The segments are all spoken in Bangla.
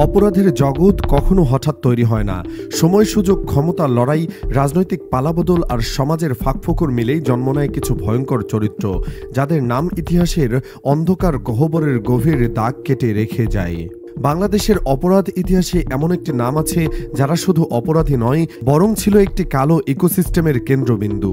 অপরাধের জগৎ কখনো হঠাৎ তৈরি হয় না। সময়, সুযোগ, ক্ষমতা, লড়াই, রাজনৈতিক পালাবদল আর সমাজের ফাঁকফোকর মিলেই জন্ম নেয় কিছু ভয়ঙ্কর চরিত্র, যাদের নাম ইতিহাসের অন্ধকার গহ্বরের গভীর দাগ কেটে রেখে যায়। বাংলাদেশের অপরাধ ইতিহাসে এমন একটি নাম আছে যারা শুধু অপরাধী নয়, বরং ছিল একটি কালো ইকোসিস্টেমের কেন্দ্রবিন্দু।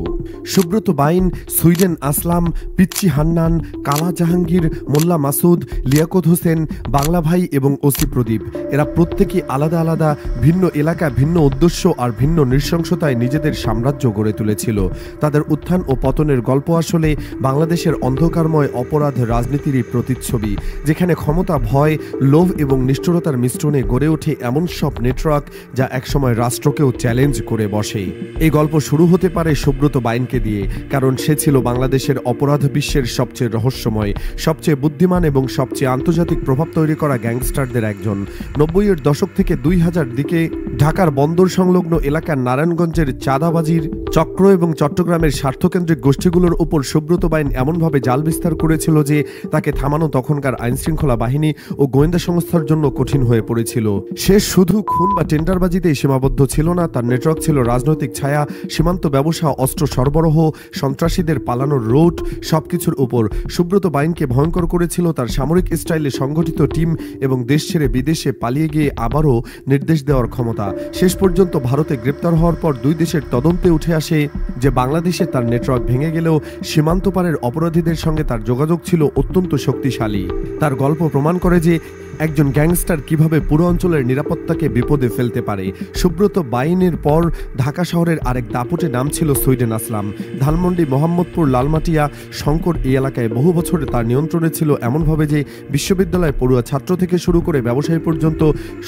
সুব্রত বাইন, সুইডেন আসলাম, পিচ্চি হান্নান, কালা জাহাঙ্গীর, মোল্লা মাসুদ, লিয়াকত হোসেন, বাংলা ভাই এবং ওসি প্রদীপ, এরা প্রত্যেকেই আলাদা আলাদা ভিন্ন এলাকা, ভিন্ন উদ্দেশ্য আর ভিন্ন নৃশংসতায় নিজেদের সাম্রাজ্য গড়ে তুলেছিল। তাদের উত্থান ও পতনের গল্প আসলে বাংলাদেশের অন্ধকারময় অপরাধ রাজনীতিরই প্রতিচ্ছবি, যেখানে ক্ষমতা, ভয়, লোভ এবং নিষ্ঠুরতার মিশ্রণে গড়ে ওঠে এমন সব নেটওয়ার্ক যা একসময় রাষ্ট্রকেও চ্যালেঞ্জ করে বসে। এই গল্প শুরু হতে পারে সুব্রত বাইনকে দিয়ে, কারণ সে ছিল বাংলাদেশের অপরাধ বিশ্বের সবচেয়ে রহস্যময়, সবচেয়ে বুদ্ধিমান এবং সবচেয়ে আন্তর্জাতিক প্রভাব তৈরি করা গ্যাংস্টারদের একজন। ৯০-এর দশক থেকে ২০০০ দিকে ঢাকার বন্দর সংলগ্ন এলাকার নারায়ণগঞ্জের চাঁদাবাজির চক্র এবং চট্টগ্রামের স্বার্থকেন্দ্রিক গোষ্ঠীগুলোর উপর সুব্রত বাইন এমনভাবে জাল বিস্তার করেছিল যে তাকে থামানো তখনকার আইনশৃঙ্খলা বাহিনী ও গোয়েন্দা সংস্থার জন্য কঠিন হয়ে পড়েছিল। সে শুধু খুন বা টেন্ডারবাজিতেই সীমাবদ্ধ ছিল না, তার নেটওয়ার্ক ছিল রাজনৈতিক ছায়া, সীমান্ত ব্যবসা, অস্ত্র সরবরাহ, সন্ত্রাসীদের পালানোর রুট, সবকিছুর উপর। সুব্রত বাইনকে ভয়ঙ্কর করেছিল তার সামরিক স্টাইলে সংগঠিত টিম এবং দেশ ছেড়ে বিদেশে পালিয়ে গিয়ে আবারও নির্দেশ দেওয়ার ক্ষমতা। শেষ পর্যন্ত ভারতে গ্রেপ্তার হওয়ার পর দুই দেশের তদন্তে উঠে আসে যে বাংলাদেশে তার নেটওয়ার্ক ভেঙে গেলেও সীমান্ত পারের অপরাধীদের সঙ্গে তার যোগাযোগ ছিল অত্যন্ত শক্তিশালী। তার গল্প প্রমাণ করে যে একজন গ্যাংস্টার কিভাবে পুরো অঞ্চলের নিরাপত্তাকে বিপদে ফেলতে পারে। সুব্রত বাইনের পর ঢাকা শহরের আরেক দাপুটে নাম ছিল সুইডেন আসলাম। ধানমন্ডি, মোহাম্মদপুর, লালমাটিয়া, শঙ্কর এই এলাকায় বহু বছর তার নিয়ন্ত্রণে ছিল, এমনভাবে যে বিশ্ববিদ্যালয় পড়ুয়া ছাত্র থেকে শুরু করে ব্যবসায়ী পর্যন্ত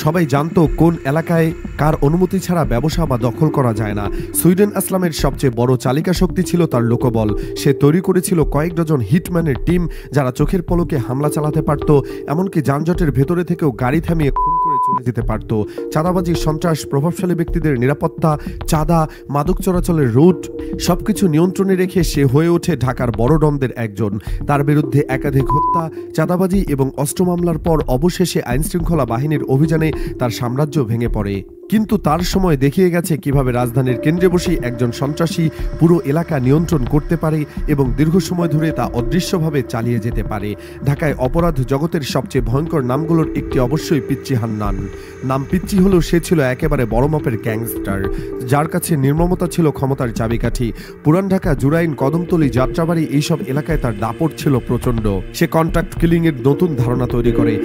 সবাই জানত কোন এলাকায় কার অনুমতি ছাড়া ব্যবসা বা দখল করা যায় না। সুইডেন আসলামের সবচেয়ে বড় চালিকা শক্তি ছিল তার লোকবল। সে তৈরি করেছিল কয়েক ডজন হিটম্যানের টিম, যারা চোখের পলকে হামলা চালাতে পারত, এমনকি যানজটের ভেতরে থেকেও গাড়ি থামিয়ে খুন করে চলে যেতে পারত। চাঁদাবাজি, সন্ত্রাস, প্রভাবশালী ব্যক্তিদের নিরাপত্তা, চাঁদা, মাদক চলাচলের রুট সবকিছু নিয়ন্ত্রণে রেখে সে হয়ে ওঠে ঢাকার বড় ডনদের একজন। তার বিরুদ্ধে একাধিক হত্যা, চাঁদাবাজি এবং অস্ত্র মামলার পর অবশেষে আইনশৃঙ্খলা বাহিনীর অভিযানে তার সাম্রাজ্য ভেঙে পড়ে। কিন্তু তার সময় দেখিয়ে গেছে কিভাবে রাজধানীর কেন্দ্রে বসেই একজন সন্ত্রাসী পুরো এলাকা নিয়ন্ত্রণ করতে পারে এবং দীর্ঘ সময় ধরে তা অদৃশ্যভাবে চালিয়ে যেতে পারে। ঢাকায় অপরাধ জগতের সবচেয়ে ভয়ঙ্কর নামগুলোর একটি অবশ্যই পিচ্চি হান্নান। নাম পিচ্চি হলেও সে ছিল একেবারে বড় মাপের গ্যাংস্টার, যার কাছে নির্মমতা ছিল ক্ষমতার চাবিকাঠি। পুরান ঢাকা, জুরাইন, কদমতলী, যাত্রাবাড়ি এইসব এলাকায় তার দাপট ছিল প্রচণ্ড। সে কন্ট্রাক্ট কিলিং এর নতুন ধারণা তৈরি করে,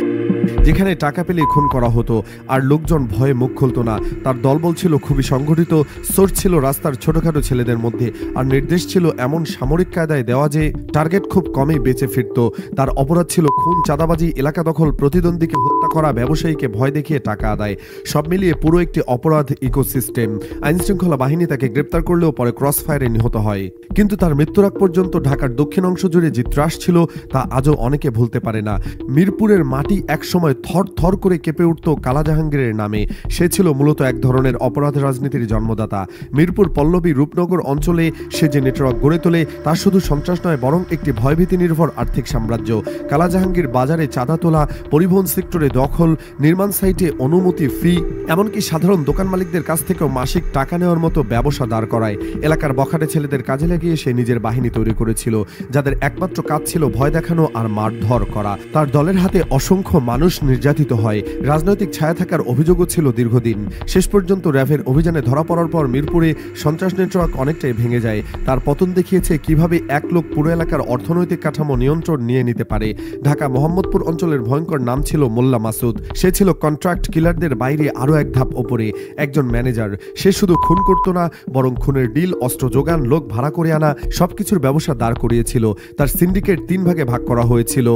যেখানে টাকা পেলে খুন করা হতো আর লোকজন ভয়ে মুখ খুলত না। তার দলবল ছিল খুবই সংগঠিত, সোর্স ছিল রাস্তার ছোটখাটো ছেলেদের মধ্যে, আর নির্দেশ ছিল এমন সামরিক কায়দায় দেওয়া যে টার্গেট খুব কমই বেঁচে ফিরত। তার অপরাধ ছিল খুন, চাঁদাবাজি, এলাকা দখল, প্রতিদ্বন্দ্বীকে হত্যা করা, ব্যবসায়ীকে ভয় দেখিয়ে টাকা আদায়, সব মিলিয়ে পুরো একটি অপরাধ ইকোসিস্টেম। আইনশৃঙ্খলা বাহিনী তাকে গ্রেপ্তার করলেও পরে ক্রস ফায়ারে নিহত হয়। কিন্তু তার মৃত্যুর আগ পর্যন্ত ঢাকার দক্ষিণ অংশ জুড়ে যে ত্রাস ছিল তা আজও অনেকে ভুলতে পারে না। মিরপুরের মাটি একসময় থর থর করে কেঁপে উঠত কালা জাহাঙ্গীরের নামে। সে ছিল মূলত এক ধরনের অপরাধ রাজনীতির জন্মদাতা। মিরপুর, পল্লবী, রূপনগর অঞ্চলে সে যে নেটওয়ার্ক গড়ে তোলে তা শুধু সন্ত্রাস নয়, বরং একটি ভয়ভীতি নির্ভর আর্থিক সাম্রাজ্য। কালা জাহাঙ্গীর বাজারে চাঁদা তোলা, পরিবহন সেক্টরে দখল, নির্মাণ সাইটে অনুমতি ফি, এমনকি সাধারণ দোকান মালিকদের কাছ থেকেও মাসিক টাকা নেওয়ার মতো ব্যবসা দাঁড় করায়। এলাকার বখাটে ছেলেদের কাজে লাগিয়ে সে নিজের বাহিনী তৈরি করেছিল, যাদের একমাত্র কাজ ছিল ভয় দেখানো আর মারধর করা। তার দলের হাতে অসংখ্য মানুষ নির্যাতিত হয়। রাজনৈতিক ছায়া থাকার অভিযোগও ছিল দীর্ঘদিন। শেষ পর্যন্ত র্যাবের অভিযানে ধরা পড়ার পর মিরপুরে সন্ত্রাস নেটওয়ার্ক অনেকটাই ভেঙে যায়। তার পতন দেখিয়েছে কিভাবে এক লোক পুরো এলাকার অর্থনৈতিক কাঠামো নিয়ন্ত্রণ নিয়ে নিতে পারে। ঢাকা মোহাম্মদপুর অঞ্চলের ভয়ঙ্কর নাম ছিল মোল্লা মাসুদ। সে ছিল কন্ট্রাক্ট কিলারদের বাইরে আরও এক ধাপ ওপরে, একজন ম্যানেজার। সে শুধু খুন করত না, বরং খুনের ডিল, অস্ত্র যোগান, লোক ভাড়া করে আনা, সবকিছুর ব্যবসা দাঁড় করিয়েছিল। তার সিন্ডিকেট 3 ভাগে ভাগ করা হয়েছিল।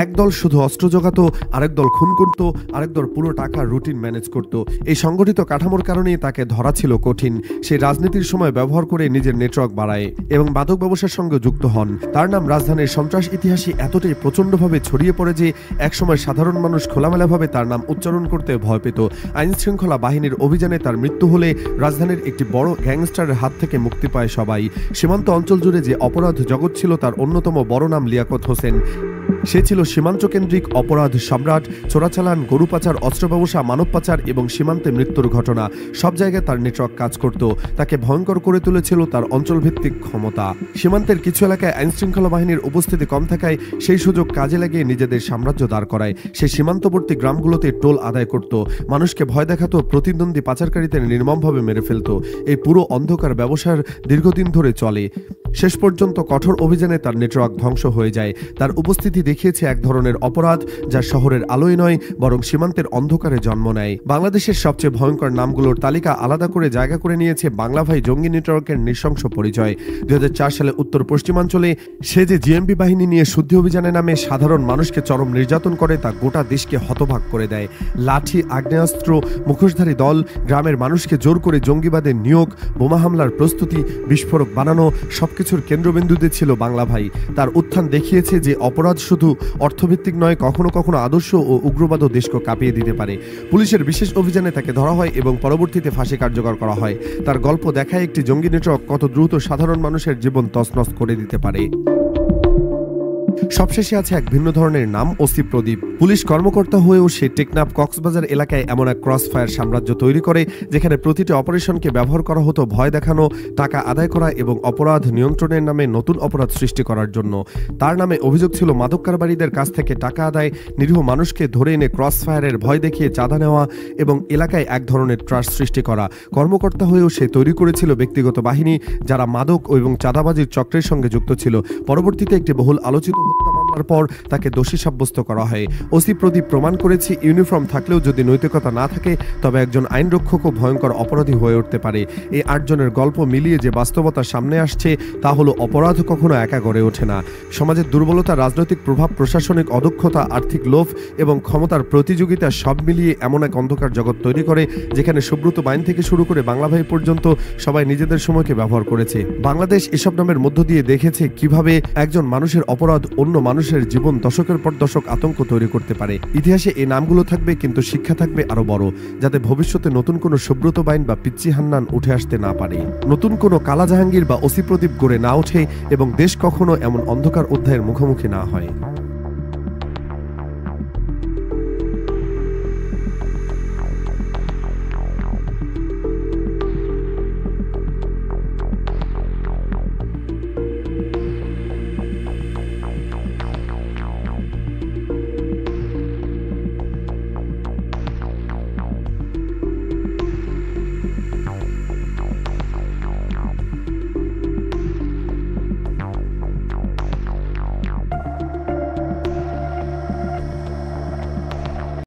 এক দল শুধু অস্ত্র জোগাতো, আরেক দল খুন করত, আরেক দল পুরো টাকার রুটিন ম্যানেজ করত। এই সংগঠিত কাঠামোর কারণেই তাকে ধরা ছিল কঠিন। সে রাজনীতির সময় ব্যবহার করে নিজের নেটওয়ার্ক বাড়ায় এবং মাদক ব্যবসার সঙ্গে যুক্ত হন। তার নাম রাজধানীর সন্ত্রাস ইতিহাসে এতটাই প্রচণ্ডভাবে ছড়িয়ে পড়ে যে একসময় সাধারণ মানুষ খোলামেলাভাবে তার নাম উচ্চারণ করতে ভয় পেত। আইনশৃঙ্খলা বাহিনীর অভিযানে তার মৃত্যু হলে রাজধানীর একটি বড় গ্যাংস্টারের হাত থেকে মুক্তি পায় সবাই। সীমান্ত অঞ্চল জুড়ে যে অপরাধ জগৎ ছিল তার অন্যতম বড় নাম লিয়াকত হোসেন। সে ছিল সীমান্তকেন্দ্রিক অপরাধ সম্রাট, চোরাচালান, গরু পাচার, অস্ত্র ব্যবসা, মানব পাচার এবং সীমান্তে মৃত্যুর ঘটনা সব জায়গায় তার নেটওয়ার্ক কাজ করত। তাকে ভয়ঙ্কর করে তুলেছিল তার অঞ্চলভিত্তিক ক্ষমতা। সীমান্তের কিছু এলাকায় আইনশৃঙ্খলা বাহিনীর উপস্থিতি কম থাকায় সেই সুযোগ কাজে লাগিয়ে নিজেদের সাম্রাজ্য দাঁড় করায়। সে সীমান্তবর্তী গ্রামগুলোতে টোল আদায় করত, মানুষকে ভয় দেখাতো, প্রতিদ্বন্দ্বী পাচারকারীদের নির্মমভাবে মেরে ফেলত। এই পুরো অন্ধকার ব্যবসার দীর্ঘদিন ধরে চলে। শেষ পর্যন্ত কঠোর অভিযানে তার নেটওয়ার্ক ধ্বংস হয়ে যায়। তার উপস্থিতি দেখিয়েছে এক ধরনের অপরাধ যা শহরের আলোয় নয় বরং সীমান্তের অন্ধকারে জন্ম নেয়। বাংলাদেশের সবচেয়ে ভয়ঙ্কর নামগুলোর তালিকা আলাদা করে জায়গা করে নিয়েছে বাংলা ভাই জঙ্গি নেটওয়ার্কের নৃশংস পরিচয়। 2004 সালে উত্তর পশ্চিমাঞ্চলে সে যে জিএমবি বাহিনী নিয়ে শুদ্ধি অভিযানে নামে সাধারণ মানুষকে চরম নির্যাতন করে তা গোটা দেশকে হতবাক করে দেয়। লাঠি, আগ্নেয়াস্ত্র, মুখোশধারী দল, গ্রামের মানুষকে জোর করে জঙ্গিবাদের নিয়োগ, বোমা হামলার প্রস্তুতি, বিস্ফোরক বানানো সবকিছুর কেন্দ্রবিন্দুতে ছিল বাংলা ভাই। তার উত্থান দেখিয়েছে যে অপরাধ শুধু অর্থভিত্তিক নয়, কখনো কখনো আদর্শ ও উগ্রবাদও দেশকে কাঁপিয়ে দিতে পারে। পুলিশের বিশেষ অভিযানে তাকে ধরা হয় এবং পরবর্তীতে ফাঁসি কার্যকর করা হয়। তার গল্প দেখায় একটি জঙ্গি নেটওয়ার্ক কত দ্রুত সাধারণ মানুষের জীবন তছনছ করে দিতে পারে। সবশেষে আছে এক ভিন্ন ধরনের নাম, ওসি প্রদীপ। পুলিশ কর্মকর্তা হয়েও সে টেকনাফ কক্সবাজার এলাকায় এমন এক ক্রসফায়ার সাম্রাজ্য তৈরি করে যেখানে প্রতিটি অপারেশনকে ব্যবহার করা হতো ভয় দেখানো, টাকা আদায় করা এবং অপরাধ নিয়ন্ত্রণের নামে নতুন অপরাধ সৃষ্টি করার জন্য। তার নামে অভিযোগ ছিল মাদক কারবারিদের কাছ থেকে টাকা আদায়, নিরীহ মানুষকে ধরে এনে ক্রসফায়ারের ভয় দেখিয়ে চাঁদা নেওয়া এবং এলাকায় এক ধরনের ট্রাস্ট সৃষ্টি করা। কর্মকর্তা হয়েও সে তৈরি করেছিল ব্যক্তিগত বাহিনী যারা মাদক এবং চাঁদাবাজির চক্রের সঙ্গে যুক্ত ছিল। পরবর্তীতে একটি বহুল আলোচিত হত্যা মামলার পর তাকে দোষী সাব্যস্ত করা হয়। ওসি প্রদীপ প্রমাণ করেছে ইউনিফর্ম থাকলেও যদি নৈতিকতা না থাকে তবে একজন আইনরক্ষকও ভয়ঙ্কর অপরাধী হয়ে উঠতে পারে। এই 8 জনের গল্প মিলিয়ে যে বাস্তবতা সামনে আসছে তা হলো অপরাধ কখনো একা গড়ে ওঠে না। সমাজের দুর্বলতা, রাজনৈতিক প্রভাব, প্রশাসনিক অদক্ষতা, আর্থিক লোভ এবং ক্ষমতার প্রতিযোগিতা সব মিলিয়ে এমন এক অন্ধকার জগৎ তৈরি করে যেখানে সুব্রত বাইন থেকে শুরু করে বাংলা ভাই পর্যন্ত সবাই নিজেদের সময়কে ব্যবহার করেছে। বাংলাদেশ এসব নামের মধ্য দিয়ে দেখেছে কিভাবে একজন মানুষের অপরাধ অন্য মানুষের জীবন দশকের পর দশক আতঙ্ক তৈরি করতে পারে। ইতিহাসে এই নামগুলো থাকবে কিন্তু শিক্ষা থাকবে আরো বড়, যাতে ভবিষ্যতে নতুন কোনো সুব্রত বাইন বা পিচ্চি হান্নান উঠে আসতে না পারে, নতুন কোনো কালা জাহাঙ্গীর বা ওসি প্রদীপ গড়ে না ওঠে এবং দেশ কখনো এমন অন্ধকার অধ্যায়ের মুখোমুখি না হয়।